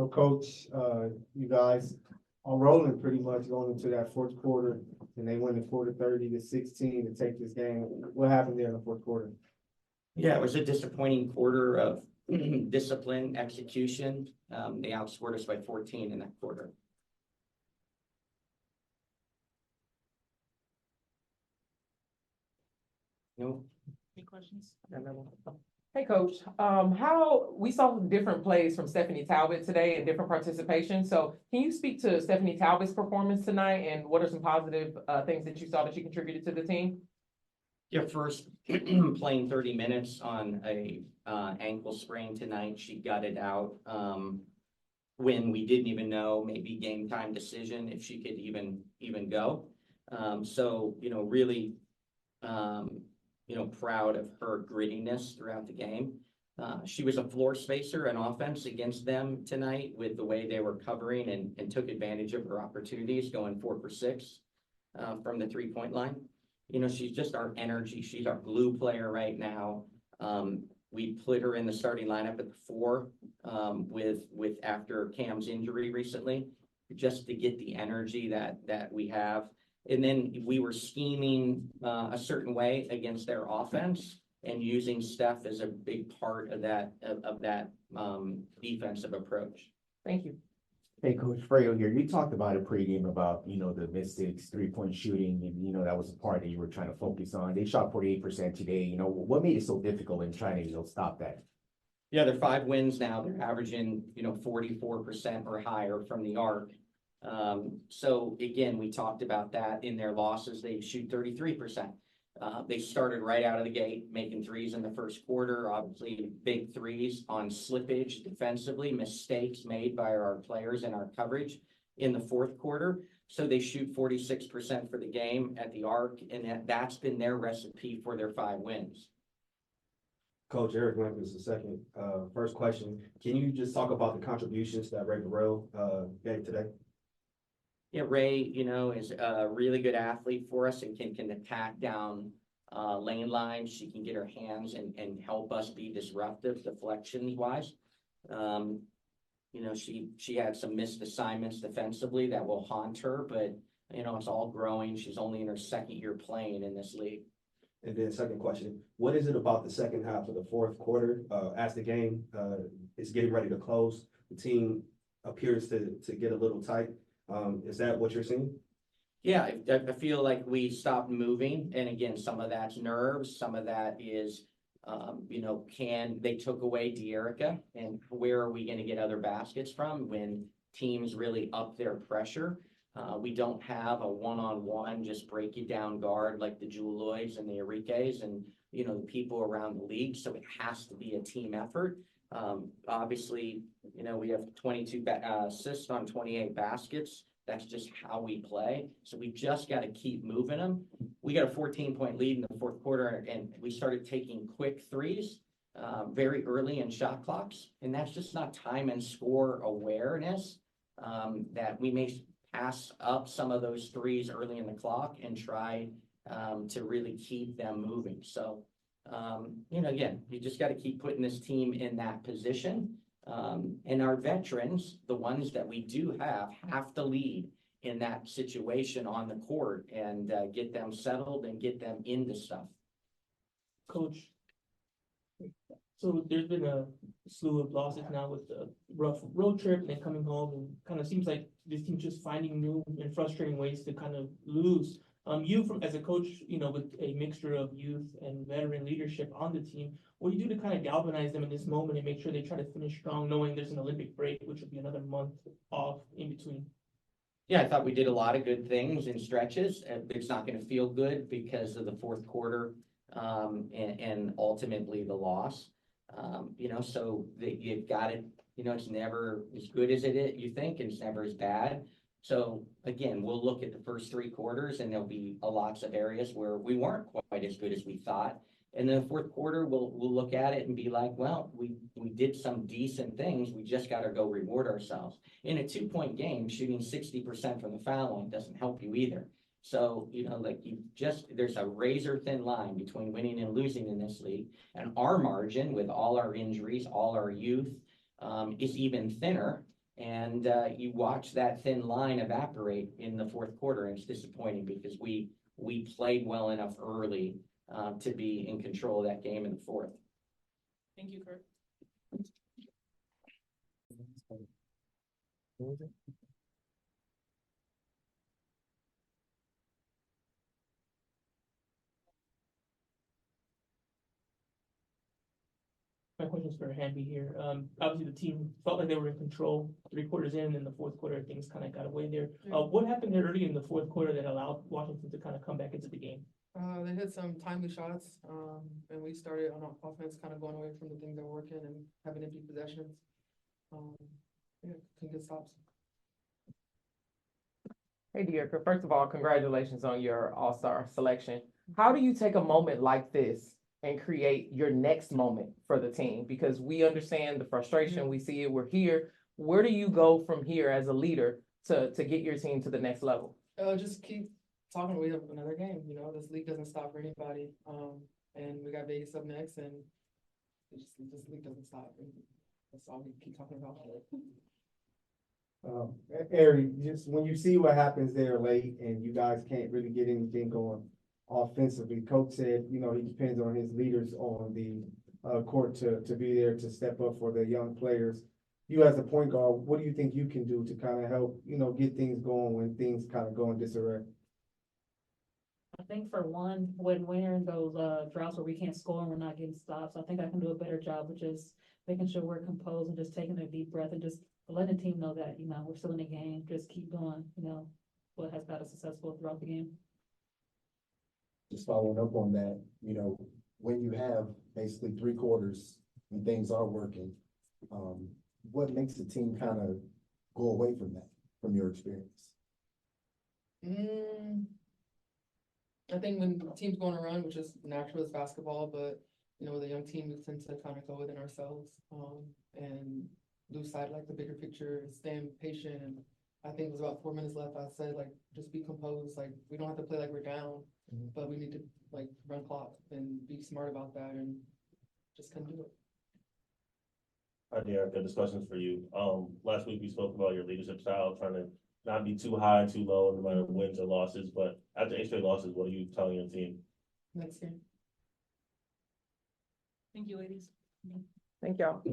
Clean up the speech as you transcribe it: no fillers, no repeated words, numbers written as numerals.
So, Coach, you guys are rolling pretty much going into that fourth quarter, and they win the quarter 30-16 to take this game. What happened there in the fourth quarter? Yeah, it was a disappointing quarter of discipline, execution. They outscored us by 14 in that quarter. No. Any questions? Hey, Coach, how we saw different plays from Stephanie Talbot today and different participation. So can you speak to Stephanie Talbot's performance tonight and what are some positive things that you saw that she contributed to the team? Yeah, first playing 30 minutes on a ankle sprain tonight. She got it out when we didn't even know, maybe game time decision if she could even go. So really proud of her grittiness throughout the game. She was a floor spacer in offense against them tonight with the way they were covering and took advantage of her opportunities, going 4 for 6 from the 3-point line. She's just our energy. She's our glue player right now. We put her in the starting lineup at the 4 with after Cam's injury recently, just to get the energy that we have. And then we were scheming a certain way against their offense and using Steph as a big part of that defensive approach. Thank you. Hey, Coach Freyo here. You talked about it pregame about, the Mystics 3-point shooting, and, that was a part that you were trying to focus on. They shot 48% today. What made it so difficult in trying to, stop that? Yeah, they're 5 wins now. They're averaging, 44% or higher from the arc. So again, we talked about that in their losses. They shoot 33%. They started right out of the gate, making threes in the first quarter, obviously big threes on slippage defensively, mistakes made by our players in our coverage in the fourth quarter. So they shoot 46% for the game at the arc, and that's been their recipe for their 5 wins. Coach Eric Memphis, the second. First question, can you just talk about the contributions that Ray Burrell gave today? Yeah, Ray, is a really good athlete for us and can attack down lane lines. She can get her hands and help us be disruptive deflections wise. She had some missed assignments defensively that will haunt her, but it's all growing. She's only in her second year playing in this league. And then second question, what is it about the second half of the fourth quarter as the game is getting ready to close? The team appears to get a little tight. Is that what you're seeing? Yeah, I feel like we stopped moving. And again, some of that's nerves. Some of that is, they took away Dearica, and where are we going to get other baskets from when teams really up their pressure? We don't have a one-on-one, just break you down guard like the Juloids and the Enriques and, the people around the league. So it has to be a team effort. Obviously, we have 22 assists on 28 baskets. That's just how we play. So we just got to keep moving them. We got a 14-point lead in the fourth quarter, and we started taking quick threes very early in shot clocks. And that's just not time and score awareness that we may pass up some of those threes early in the clock and try to really keep them moving. So again, you just got to keep putting this team in that position. And our veterans, the ones that we do have to lead in that situation on the court and get them settled and get them into stuff. Coach, so there's been a slew of losses now with the rough road trip and then coming home, and kind of seems like this team's just finding new and frustrating ways to kind of lose. As a coach, with a mixture of youth and veteran leadership on the team, what do you do to kind of galvanize them in this moment and make sure they try to finish strong, knowing there's an Olympic break, which will be another month off in between? Yeah, I thought we did a lot of good things in stretches. It's not going to feel good because of the fourth quarter and ultimately the loss. So you've got it. It's never as good as you think, and it's never as bad. So again, we'll look at the first 3 quarters, and there'll be lots of areas where we weren't quite as good as we thought. And then the fourth quarter, we'll look at it and be like, well, we did some decent things. We just got to go reward ourselves. In a 2-point game, shooting 60% from the foul line doesn't help you either. So, there's a razor thin line between winning and losing in this league. And our margin with all our injuries, all our youth, is even thinner. And you watch that thin line evaporate in the fourth quarter, and it's disappointing because we played well enough early to be in control of that game in the fourth. Thank you, Curt. My question is for Hamby here. Obviously the team felt like they were in control 3 quarters in the fourth quarter, things kind of got away there. What happened there early in the fourth quarter that allowed Washington to kind of come back into the game? They hit some timely shots, and we started on offense, kind of going away from the things that were working and having empty possessions. Yeah, can get stops. Hey, Dearica, first of all, congratulations on your All-Star selection. How do you take a moment like this and create your next moment for the team? Because we understand the frustration, we see it, we're here. Where do you go from here as a leader to get your team to the next level? Just keep talking. We have another game. You know, this league doesn't stop for anybody. And we got Vegas up next, and this league doesn't stop. And that's all we keep talking about. Ari, just when you see what happens there late and you guys can't really get anything going offensively, coach said, you know, he depends on his leaders on the court to be there to step up for the young players. You as a point guard, what do you think you can do to kind of help, you know, get things going when things kind of go in disarray? I think for one, when we're in those droughts where we can't score and we're not getting stops, I think I can do a better job of just making sure we're composed and just taking a deep breath and just letting the team know that, you know, we're still in the game, just keep going, you know, what has got us successful throughout the game. Just following up on that, you know, when you have basically 3 quarters and things are working, what makes the team kind of go away from that, from your experience? I think when the team's going to run, which is natural as basketball, but you know, with a young team, we tend to kind of go within ourselves and lose sight like the bigger picture, staying patient. And I think it was about 4 minutes left. I said, like, just be composed. Like, we don't have to play like we're down, but we need to like run clock and be smart about that, and just couldn't do it. Hi, Dearica, this question's for you. Last week we spoke about your leadership style, trying to not be too high, too low, no matter wins or losses. But after 8 straight losses, what are you telling your team? Next game. Thank you, ladies. Thank y'all.